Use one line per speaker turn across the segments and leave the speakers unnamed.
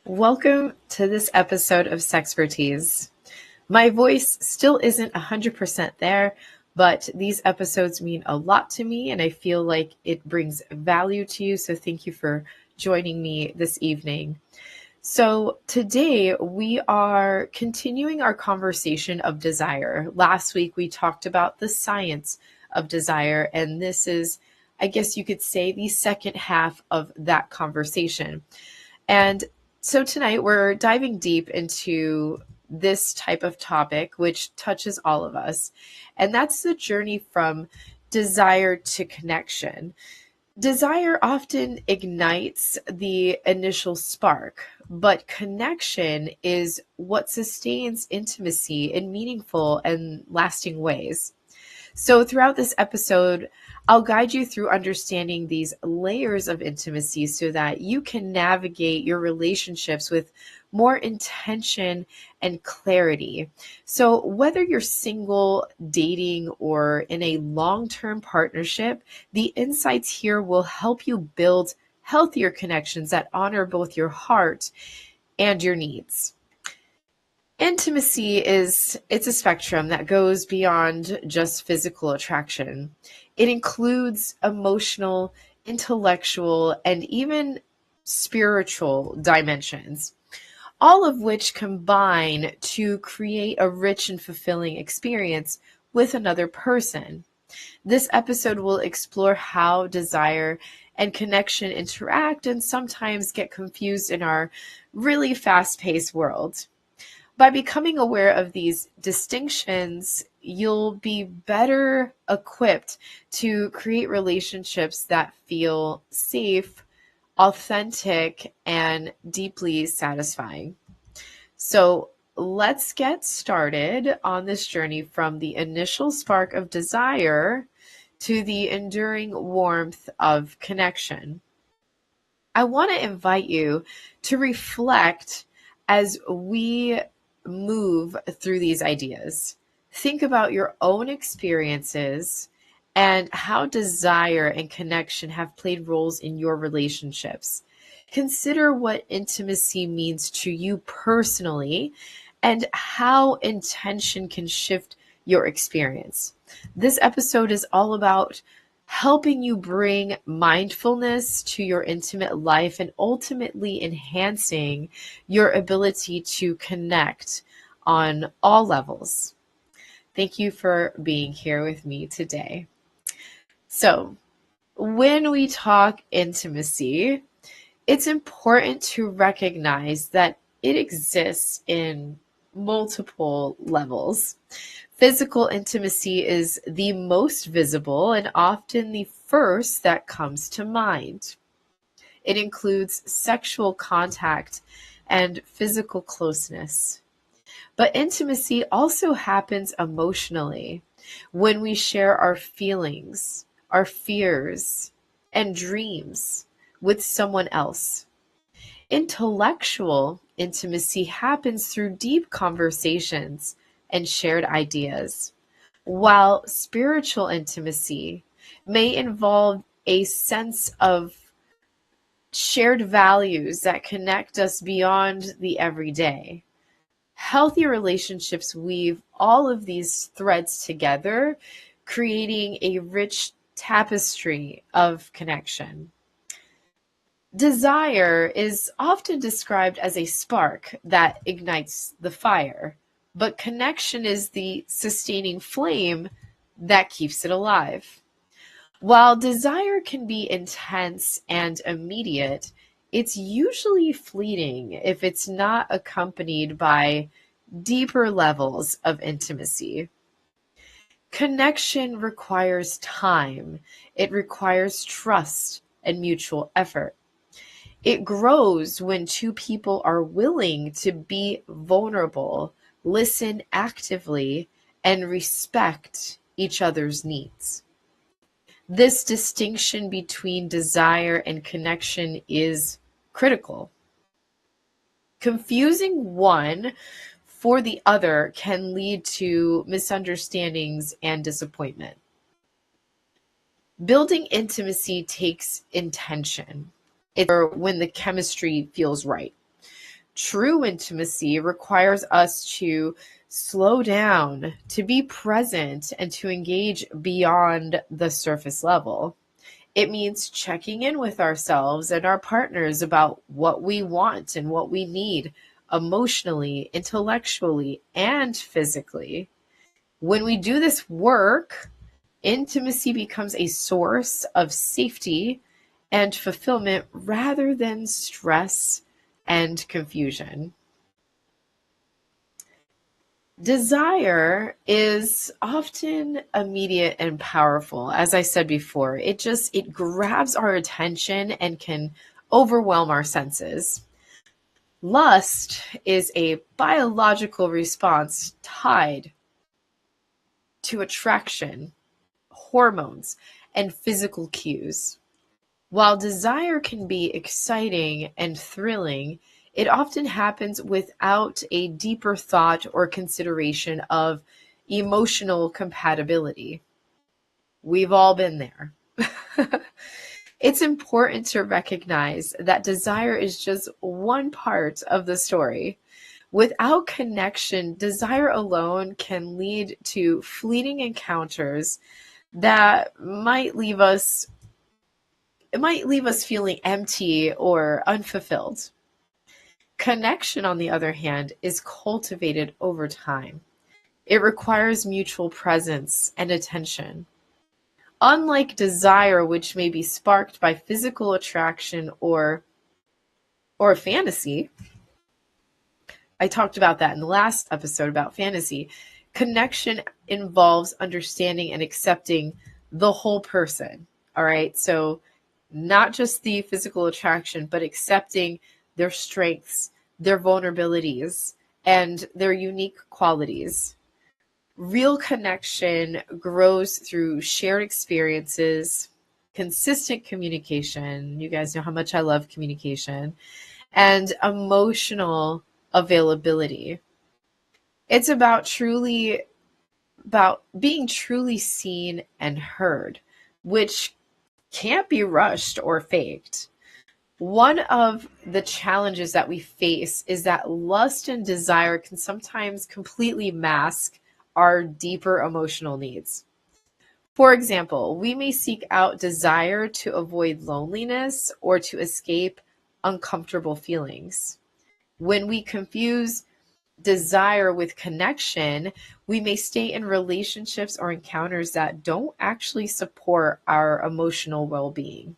Welcome to this episode of Sexpertise. My voice still isn't 100% there, but these episodes mean a lot to me and I feel like it brings value to you. So thank you for joining me this evening. So today we are continuing our conversation of desire. Last week we talked about the science of desire, and this is, I guess you could say, the second half of that conversation. And so tonight we're diving deep into this type of topic, which touches all of us. And that's the journey from desire to connection. Desire often ignites the initial spark, but connection is what sustains intimacy in meaningful and lasting ways. So, throughout this episode, I'll guide you through understanding these layers of intimacy so that you can navigate your relationships with more intention and clarity. So, whether you're single, dating, or in a long term partnership, the insights here will help you build healthier connections that honor both your heart and your needs. Intimacy it's a spectrum that goes beyond just physical attraction. It includes emotional, intellectual, and even spiritual dimensions, all of which combine to create a rich and fulfilling experience with another person. This episode will explore how desire and connection interact and sometimes get confused in our really fast-paced world. By becoming aware of these distinctions, you'll be better equipped to create relationships that feel safe, authentic, and deeply satisfying. So let's get started on this journey from the initial spark of desire to the enduring warmth of connection. I want to invite you to reflect as we move through these ideas. Think about your own experiences and how desire and connection have played roles in your relationships. Consider what intimacy means to you personally and how intention can shift your experience. This episode is all about helping you bring mindfulness to your intimate life and ultimately enhancing your ability to connect on all levels. Thank you for being here with me today. So, when we talk intimacy, it's important to recognize that it exists in multiple levels. Physical intimacy is the most visible and often the first that comes to mind. It includes sexual contact and physical closeness. But intimacy also happens emotionally when we share our feelings, our fears, and dreams with someone else. Intellectual intimacy happens through deep conversations and shared ideas, while spiritual intimacy may involve a sense of shared values that connect us beyond the everyday. Healthy relationships weave all of these threads together, creating a rich tapestry of connection. Desire is often described as a spark that ignites the fire, but connection is the sustaining flame that keeps it alive. While desire can be intense and immediate, it's usually fleeting if it's not accompanied by deeper levels of intimacy. Connection requires time, it requires trust and mutual effort. It grows when two people are willing to be vulnerable, listen actively, and respect each other's needs. This distinction between desire and connection is critical. Confusing one for the other can lead to misunderstandings and disappointment. Building intimacy takes intention. It's when the chemistry feels right. True intimacy requires us to slow down, to be present, and to engage beyond the surface level. It means checking in with ourselves and our partners about what we want and what we need emotionally, intellectually, and physically. When we do this work, intimacy becomes a source of safety and fulfillment rather than stress and confusion. Desire is often immediate and powerful. As I said before, it grabs our attention and can overwhelm our senses. Lust is a biological response tied to attraction, hormones, and physical cues. While desire can be exciting and thrilling, it often happens without a deeper thought or consideration of emotional compatibility. We've all been there. It's important to recognize that desire is just one part of the story. Without connection, desire alone can lead to fleeting encounters that might leave us feeling empty or unfulfilled. Connection, on the other hand, is cultivated over time. It requires mutual presence and attention. Unlike desire, which may be sparked by physical attraction or fantasy, I talked about that in the last episode about fantasy. Connection involves understanding and accepting the whole person. All right. So, not just the physical attraction, but accepting their strengths, their vulnerabilities, and their unique qualities. Real connection grows through shared experiences, consistent communication. You guys know how much I love communication, and emotional availability. It's about being truly seen and heard, which can't be rushed or faked. One of the challenges that we face is that lust and desire can sometimes completely mask our deeper emotional needs. For example, we may seek out desire to avoid loneliness or to escape uncomfortable feelings. When we confuse desire with connection, we may stay in relationships or encounters that don't actually support our emotional well being.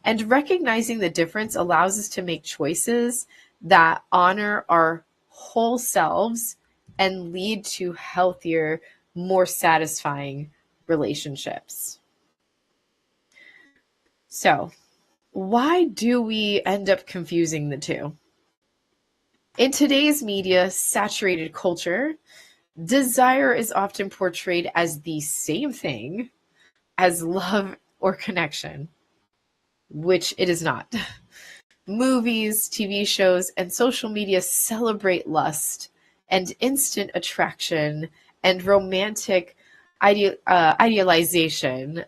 And recognizing the difference allows us to make choices that honor our whole selves and lead to healthier, more satisfying relationships. So, why do we end up confusing the two? In today's media saturated culture, desire is often portrayed as the same thing as love or connection, which it is not. Movies, TV shows, and social media celebrate lust and instant attraction and romantic idealization.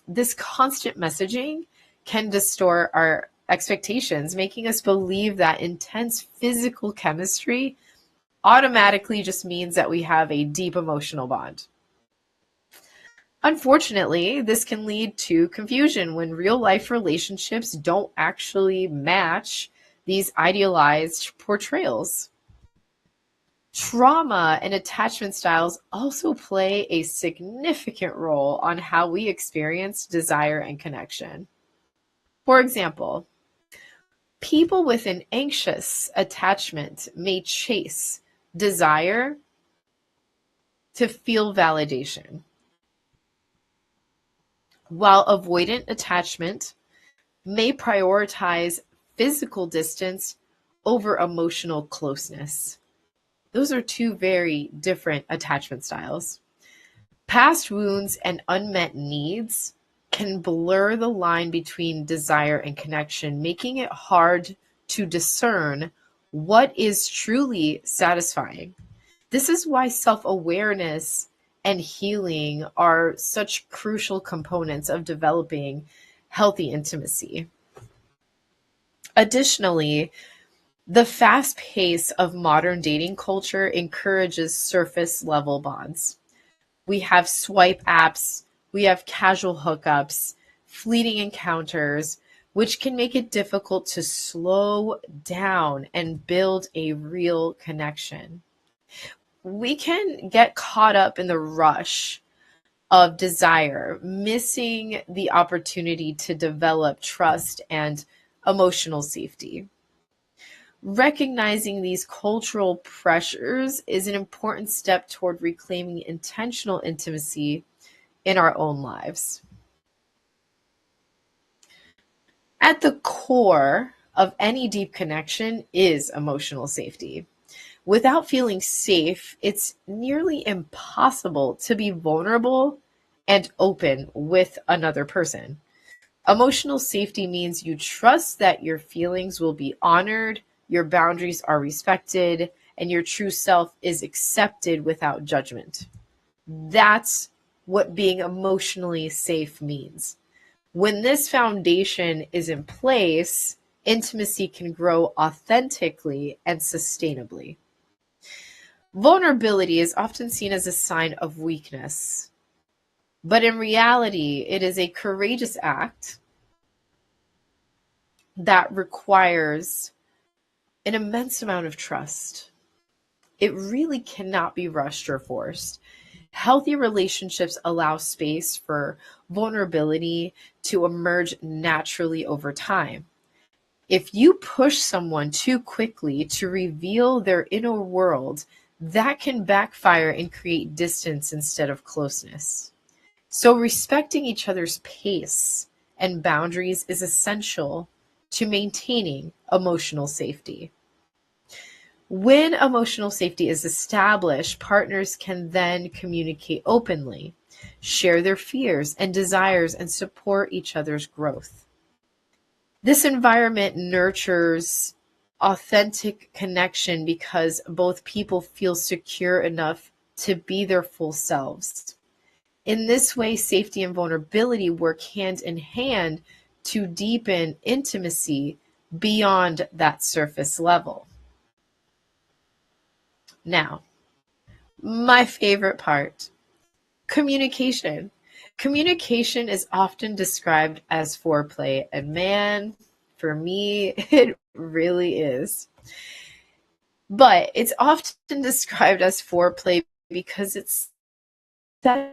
This constant messaging can distort our expectations, making us believe that intense physical chemistry automatically just means that we have a deep emotional bond. Unfortunately, this can lead to confusion when real life relationships don't actually match these idealized portrayals. Trauma and attachment styles also play a significant role on how we experience desire and connection. For example, people with an anxious attachment may chase desire to feel validation, while avoidant attachment may prioritize physical distance over emotional closeness. Those are two very different attachment styles. Past wounds and unmet needs can blur the line between desire and connection, making it hard to discern what is truly satisfying. This is why self awareness and healing are such crucial components of developing healthy intimacy. Additionally, The fast pace of modern dating culture encourages surface level bonds. We have swipe apps, we have casual hookups, fleeting encounters, which can make it difficult to slow down and build a real connection. We can get caught up in the rush of desire, missing the opportunity to develop trust and emotional safety. Recognizing these cultural pressures is an important step toward reclaiming intentional intimacy in our own lives. At the core of any deep connection is emotional safety. Without feeling safe, it's nearly impossible to be vulnerable and open with another person. Emotional safety means you trust that your feelings will be honored, your boundaries are respected, and your true self is accepted without judgment. That's what being emotionally safe means. When this foundation is in place, intimacy can grow authentically and sustainably. Vulnerability is often seen as a sign of weakness, but in reality, it is a courageous act that requires an immense amount of trust. It really cannot be rushed or forced. Healthy relationships allow space for vulnerability to emerge naturally over time. If you push someone too quickly to reveal their inner world, that can backfire and create distance instead of closeness. So, respecting each other's pace and boundaries is essential to maintaining emotional safety. When emotional safety is established, partners can then communicate openly, share their fears and desires, and support each other's growth. This environment nurtures authentic connection because both people feel secure enough to be their full selves. In this way, safety and vulnerability work hand in hand to deepen intimacy beyond that surface level. Now, my favorite part, communication. Communication is often described as foreplay, and man, for me, it really is. But it's often described as foreplay because it sets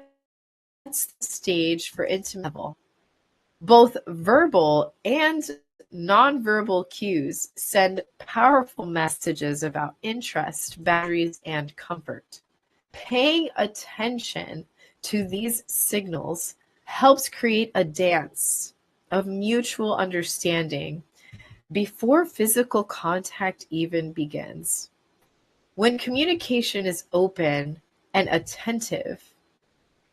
the stage for intimate level. Both verbal and nonverbal cues send powerful messages about interest, boundaries, and comfort. Paying attention to these signals helps create a dance of mutual understanding before physical contact even begins. When communication is open and attentive,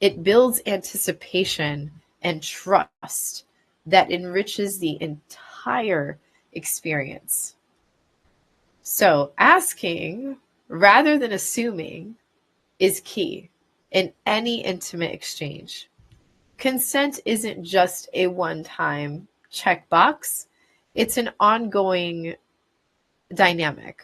it builds anticipation and trust that enriches the entire experience. So, asking rather than assuming is key in any intimate exchange. Consent isn't just a one time checkbox, it's an ongoing dynamic.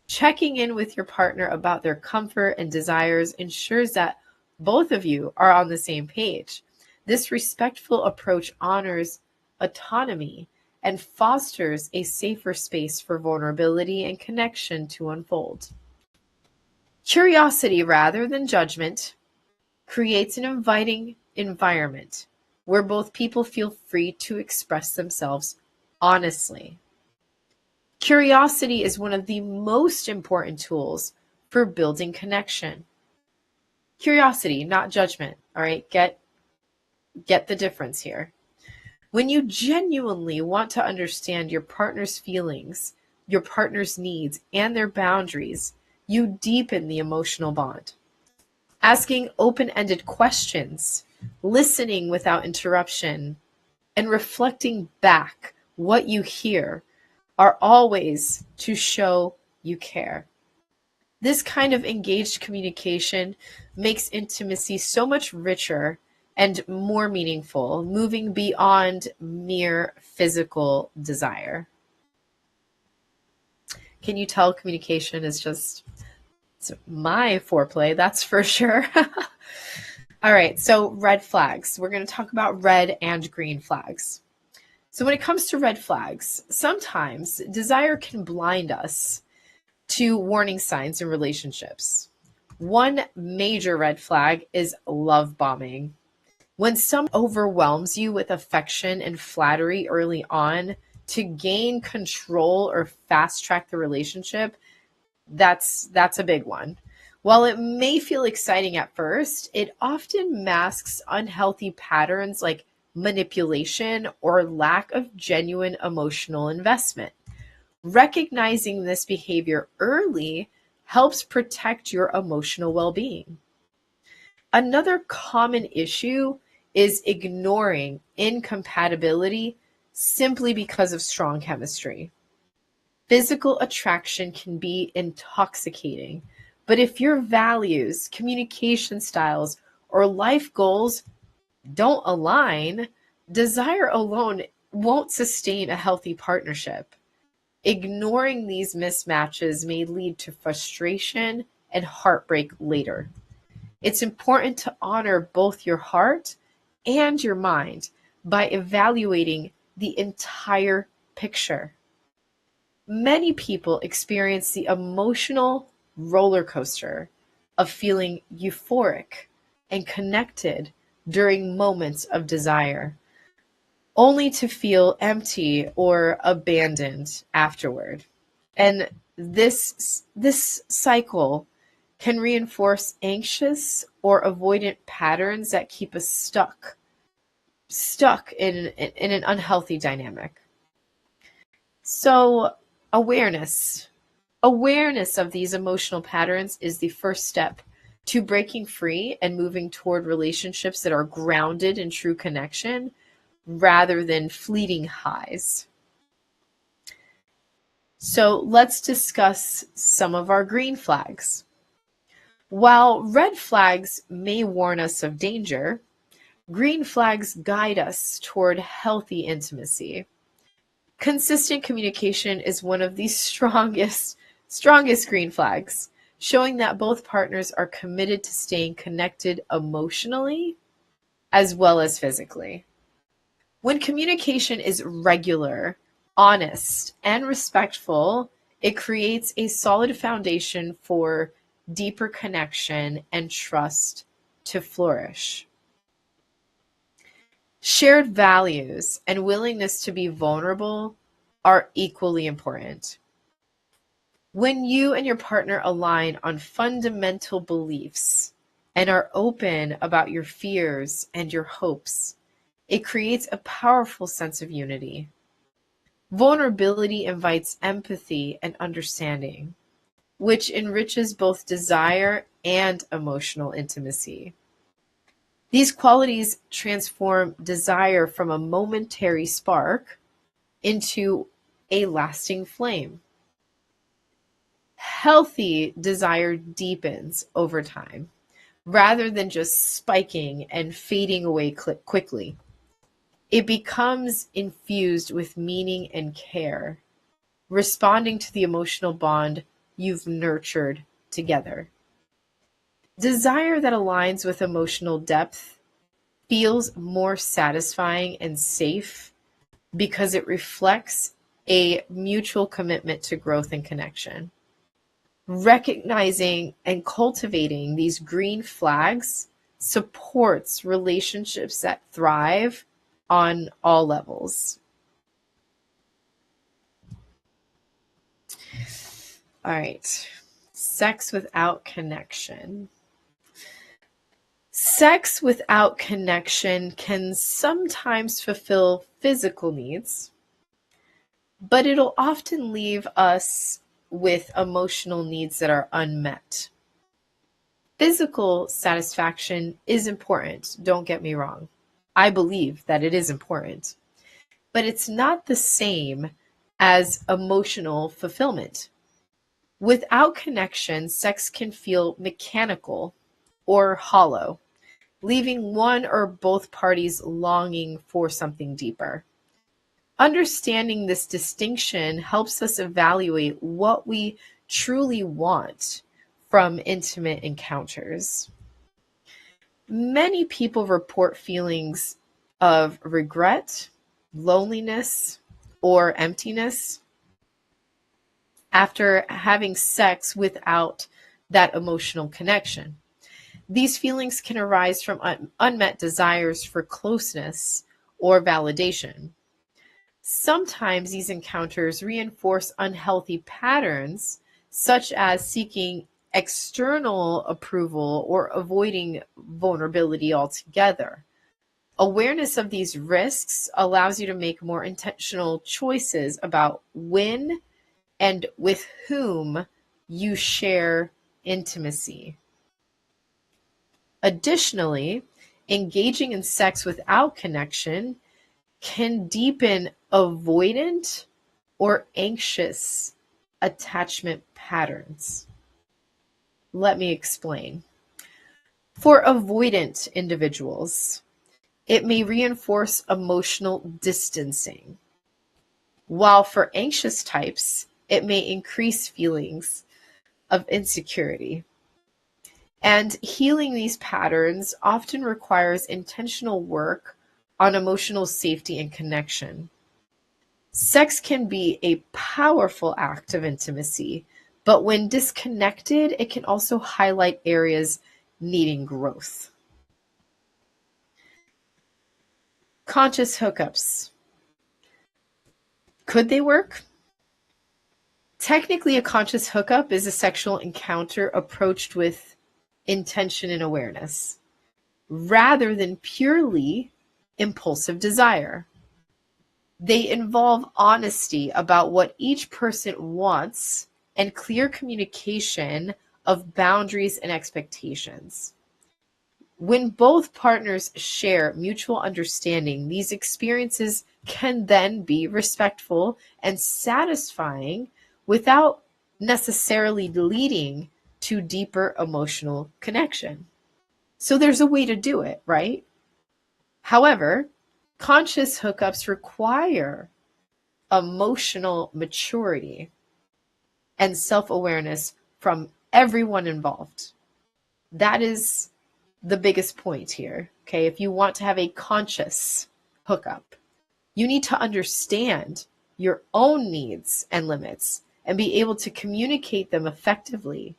Checking in with your partner about their comfort and desires ensures that both of you are on the same page. This respectful approach honors autonomy and fosters a safer space for vulnerability and connection to unfold. Curiosity rather than judgment creates an inviting environment where both people feel free to express themselves honestly. Curiosity is one of the most important tools for building connection. Curiosity, not judgment. All right, get the difference here. When you genuinely want to understand your partner's feelings, your partner's needs, and their boundaries, you deepen the emotional bond. Asking open-ended questions, listening without interruption, and reflecting back what you hear are all ways to show you care. This kind of engaged communication makes intimacy so much richer and more meaningful, moving beyond mere physical desire. Can you tell communication is just it's my foreplay, that's for sure. All right, so red flags. We're going to talk about red and green flags. So when it comes to red flags, sometimes desire can blind us to warning signs in relationships. One major red flag is love bombing. When someone overwhelms you with affection and flattery early on to gain control or fast track the relationship, that's a big one. While it may feel exciting at first, it often masks unhealthy patterns like manipulation or lack of genuine emotional investment. Recognizing this behavior early helps protect your emotional well-being. Another common issue is ignoring incompatibility simply because of strong chemistry. Physical attraction can be intoxicating, but if your values, communication styles, or life goals don't align, desire alone won't sustain a healthy partnership. Ignoring these mismatches may lead to frustration and heartbreak later. It's important to honor both your heart and your mind by evaluating the entire picture. Many people experience the emotional roller coaster of feeling euphoric and connected during moments of desire, only to feel empty or abandoned afterward. And this cycle can reinforce anxious or avoidant patterns that keep us stuck in an unhealthy dynamic. So awareness of these emotional patterns is the first step to breaking free and moving toward relationships that are grounded in true connection rather than fleeting highs. So let's discuss some of our green flags. While red flags may warn us of danger, green flags guide us toward healthy intimacy. Consistent communication is one of the strongest green flags, showing that both partners are committed to staying connected emotionally as well as physically. When communication is regular, honest, and respectful, it creates a solid foundation for deeper connection and trust to flourish. Shared values and willingness to be vulnerable are equally important. When you and your partner align on fundamental beliefs and are open about your fears and your hopes, it creates a powerful sense of unity. Vulnerability invites empathy and understanding, which enriches both desire and emotional intimacy. These qualities transform desire from a momentary spark into a lasting flame. Healthy desire deepens over time rather than just spiking and fading away quickly. It becomes infused with meaning and care, responding to the emotional bond you've nurtured together. Desire that aligns with emotional depth feels more satisfying and safe because it reflects a mutual commitment to growth and connection. Recognizing and cultivating these green flags supports relationships that thrive on all levels. All right. Sex without connection. Sex without connection can sometimes fulfill physical needs, but it'll often leave us with emotional needs that are unmet. Physical satisfaction is important, don't get me wrong. I believe that it is important, but it's not the same as emotional fulfillment. Without connection, sex can feel mechanical or hollow, leaving one or both parties longing for something deeper. Understanding this distinction helps us evaluate what we truly want from intimate encounters. Many people report feelings of regret, loneliness, or emptiness after having sex without that emotional connection. These feelings can arise from unmet desires for closeness or validation. Sometimes these encounters reinforce unhealthy patterns, such as seeking external approval or avoiding vulnerability altogether. Awareness of these risks allows you to make more intentional choices about when and with whom you share intimacy. Additionally, engaging in sex without connection can deepen avoidant or anxious attachment patterns. Let me explain. For avoidant individuals, it may reinforce emotional distancing, while for anxious types, it may increase feelings of insecurity. And healing these patterns often requires intentional work on emotional safety and connection. Sex can be a powerful act of intimacy, but when disconnected, it can also highlight areas needing growth. Conscious hookups. Could they work? Technically, a conscious hookup is a sexual encounter approached with intention and awareness, rather than purely impulsive desire. They involve honesty about what each person wants and clear communication of boundaries and expectations. When both partners share mutual understanding, these experiences can then be respectful and satisfying without necessarily leading to deeper emotional connection. So there's a way to do it, right? However, conscious hookups require emotional maturity and self-awareness from everyone involved. That is the biggest point here. Okay, if you want to have a conscious hookup, you need to understand your own needs and limits and be able to communicate them effectively.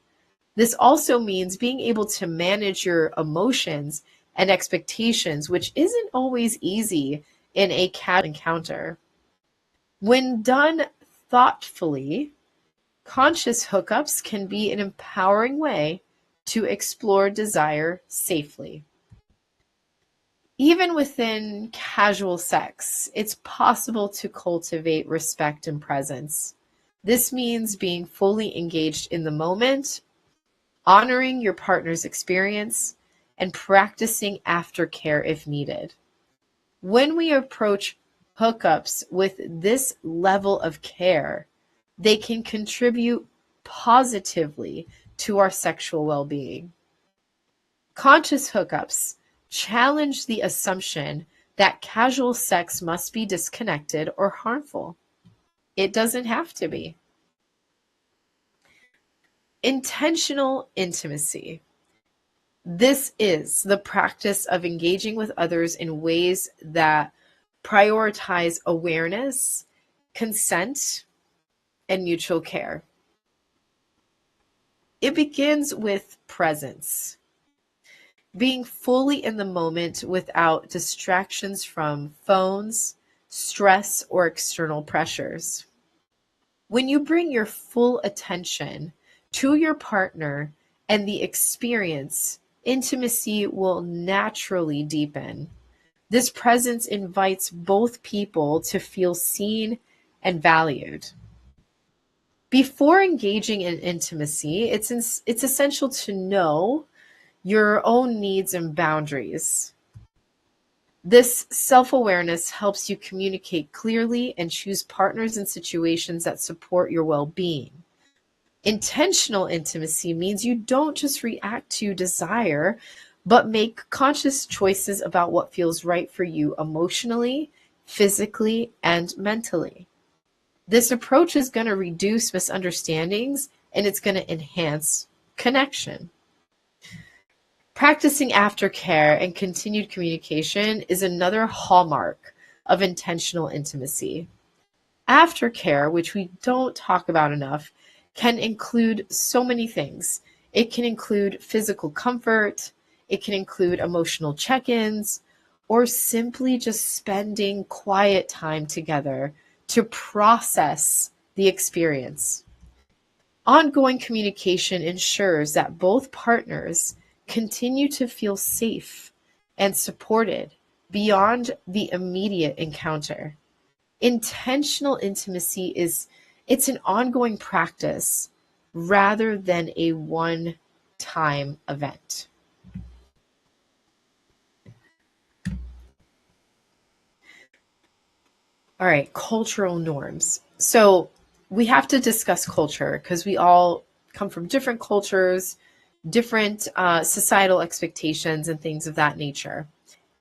This also means being able to manage your emotions and expectations, which isn't always easy in a casual encounter. When done thoughtfully, conscious hookups can be an empowering way to explore desire safely. Even within casual sex, it's possible to cultivate respect and presence. This means being fully engaged in the moment, honoring your partner's experience, and practicing aftercare if needed. When we approach hookups with this level of care, they can contribute positively to our sexual well-being. Conscious hookups challenge the assumption that casual sex must be disconnected or harmful. It doesn't have to be. Intentional intimacy. This is the practice of engaging with others in ways that prioritize awareness, consent, and mutual care. It begins with presence, being fully in the moment without distractions from phones, stress, or external pressures. When you bring your full attention to your partner and the experience, intimacy will naturally deepen. This presence invites both people to feel seen and valued. Before engaging in intimacy, it's essential to know your own needs and boundaries. This self-awareness helps you communicate clearly and choose partners and situations that support your well-being. Intentional intimacy means you don't just react to desire, but make conscious choices about what feels right for you emotionally, physically and mentally. This approach is going to reduce misunderstandings and it's going to enhance connection. Practicing aftercare and continued communication is another hallmark of intentional intimacy. Aftercare, which we don't talk about enough, can include so many things. It can include physical comfort, it can include emotional check-ins, or simply just spending quiet time together to process the experience. Ongoing communication ensures that both partners continue to feel safe and supported beyond the immediate encounter. Intentional intimacy it's an ongoing practice rather than a one-time event. All right, cultural norms. So we have to discuss culture because we all come from different cultures, different societal expectations, and things of that nature.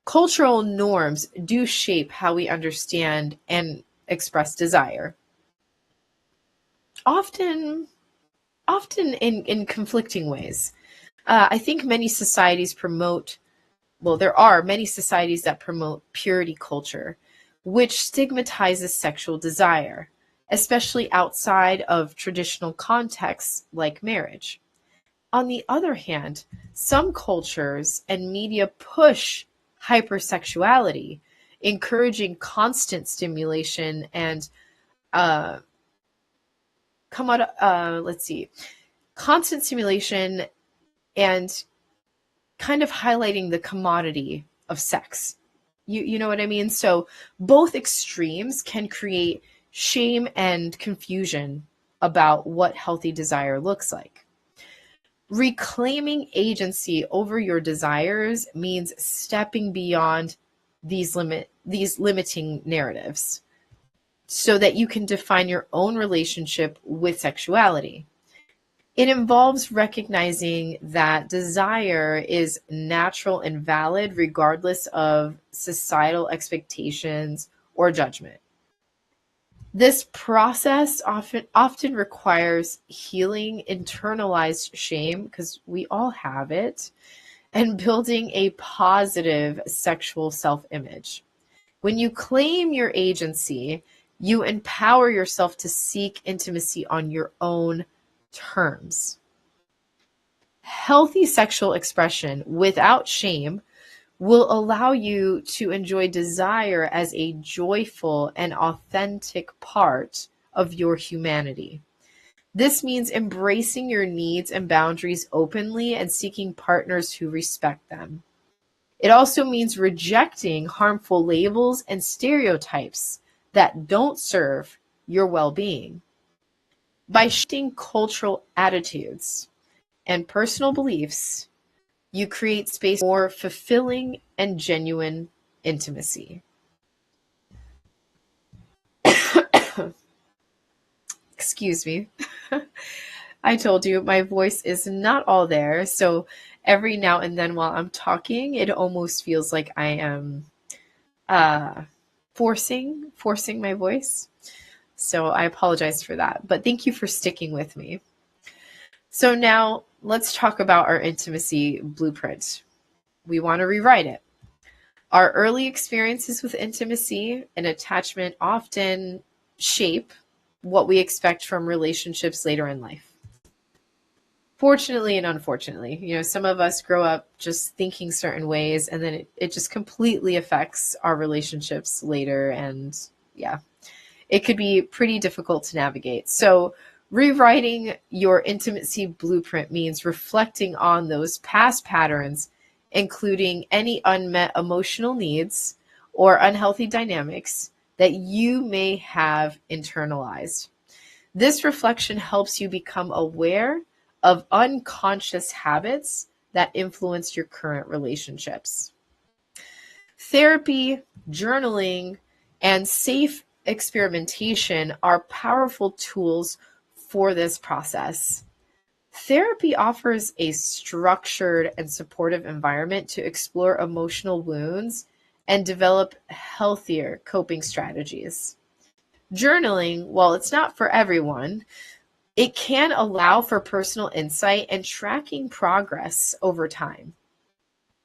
Cultural norms do shape how we understand and express desire. Often, often in conflicting ways. I think many societies promote, well, there are many societies that promote purity culture, which stigmatizes sexual desire, especially outside of traditional contexts like marriage. On the other hand, some cultures and media push hypersexuality, encouraging constant stimulation and uh, come out. Let's see, constant stimulation and kind of highlighting the commodity of sex. You know what I mean? So both extremes can create shame and confusion about what healthy desire looks like. Reclaiming agency over your desires means stepping beyond these limiting narratives so that you can define your own relationship with sexuality. It involves recognizing that desire is natural and valid regardless of societal expectations or judgment. This process often requires healing internalized shame because we all have it and building a positive sexual self-image. When you claim your agency, you empower yourself to seek intimacy on your own terms. Healthy sexual expression without shame will allow you to enjoy desire as a joyful and authentic part of your humanity. This means embracing your needs and boundaries openly and seeking partners who respect them. It also means rejecting harmful labels and stereotypes that don't serve your well being. By shifting cultural attitudes and personal beliefs, you create space for more fulfilling and genuine intimacy. Excuse me. I told you my voice is not all there. So every now and then while I'm talking, it almost feels like I am uh, forcing my voice. So I apologize for that. But thank you for sticking with me. So now let's talk about our intimacy blueprint. We want to rewrite it. Our early experiences with intimacy and attachment often shape what we expect from relationships later in life. Fortunately and unfortunately, some of us grow up just thinking certain ways and then it just completely affects our relationships later. And yeah, it could be pretty difficult to navigate. So, rewriting your intimacy blueprint means reflecting on those past patterns, including any unmet emotional needs or unhealthy dynamics that you may have internalized. This reflection helps you become aware of unconscious habits that influence your current relationships. Therapy, journaling, and safe experimentation are powerful tools for this process. Therapy offers a structured and supportive environment to explore emotional wounds and develop healthier coping strategies. Journaling, while it's not for everyone, it can allow for personal insight and tracking progress over time.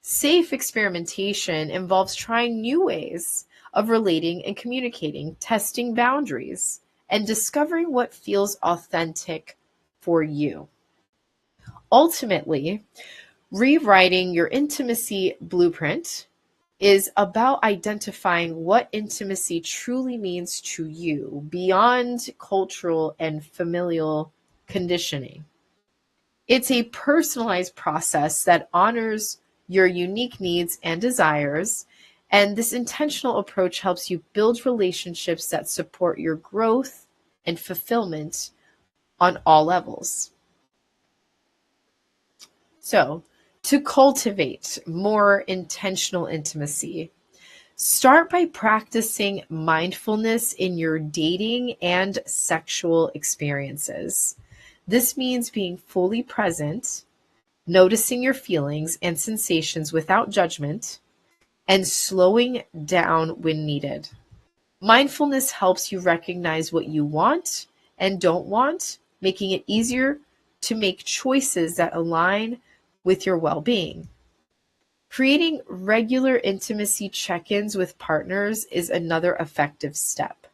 Safe experimentation involves trying new ways of relating and communicating, testing boundaries, and discovering what feels authentic for you. Ultimately, rewriting your intimacy blueprint is about identifying what intimacy truly means to you beyond cultural and familial conditioning. It's a personalized process that honors your unique needs and desires. And this intentional approach helps you build relationships that support your growth and fulfillment on all levels. So, to cultivate more intentional intimacy, start by practicing mindfulness in your dating and sexual experiences. This means being fully present, noticing your feelings and sensations without judgment, and slowing down when needed. Mindfulness helps you recognize what you want and don't want, making it easier to make choices that align with your well being. Creating regular intimacy check ins with partners is another effective step.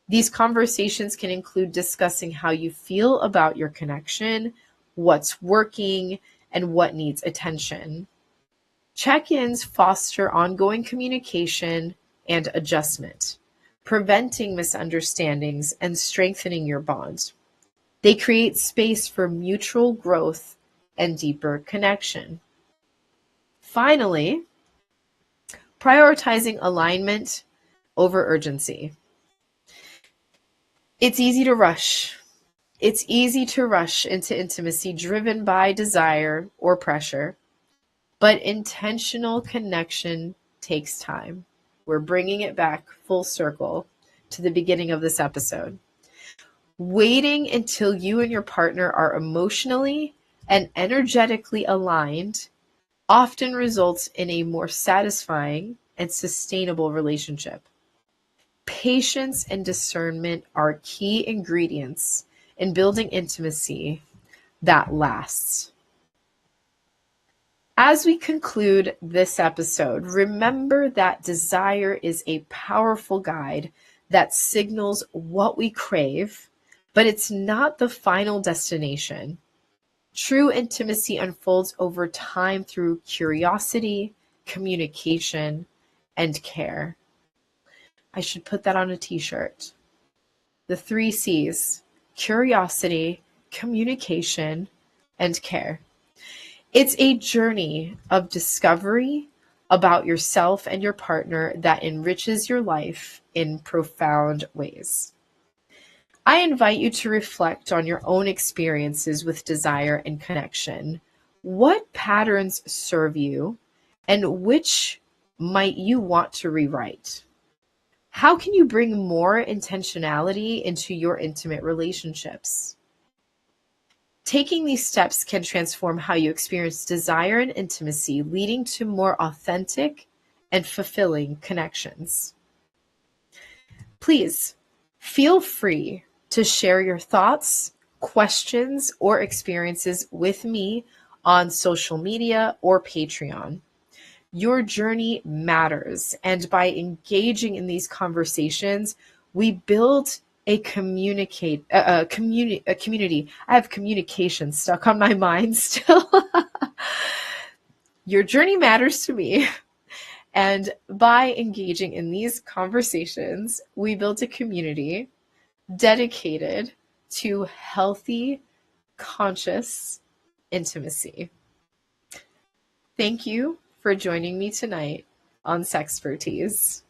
These conversations can include discussing how you feel about your connection, what's working, and what needs attention. Check ins foster ongoing communication and adjustment, preventing misunderstandings and strengthening your bond. They create space for mutual growth and deeper connection. Finally, prioritizing alignment over urgency. It's easy to rush. It's easy to rush into intimacy driven by desire or pressure, but intentional connection takes time. We're bringing it back full circle to the beginning of this episode. Waiting until you and your partner are emotionally and energetically aligned often results in a more satisfying and sustainable relationship. Patience and discernment are key ingredients in building intimacy that lasts. As we conclude this episode, remember that desire is a powerful guide that signals what we crave, but it's not the final destination. True intimacy unfolds over time through curiosity, communication, and care. I should put that on a t-shirt. The 3 C's: curiosity, communication, and care. It's a journey of discovery about yourself and your partner that enriches your life in profound ways. I invite you to reflect on your own experiences with desire and connection. What patterns serve you, and which might you want to rewrite? How can you bring more intentionality into your intimate relationships? Taking these steps can transform how you experience desire and intimacy, leading to more authentic and fulfilling connections. Please feel free to share your thoughts, questions, or experiences with me on social media or Patreon. Your journey matters, and by engaging in these conversations, we build a community. I have communication stuck on my mind still. Your journey matters to me. And by engaging in these conversations, we build a community dedicated to healthy, conscious intimacy. Thank you for joining me tonight on Sexpertise.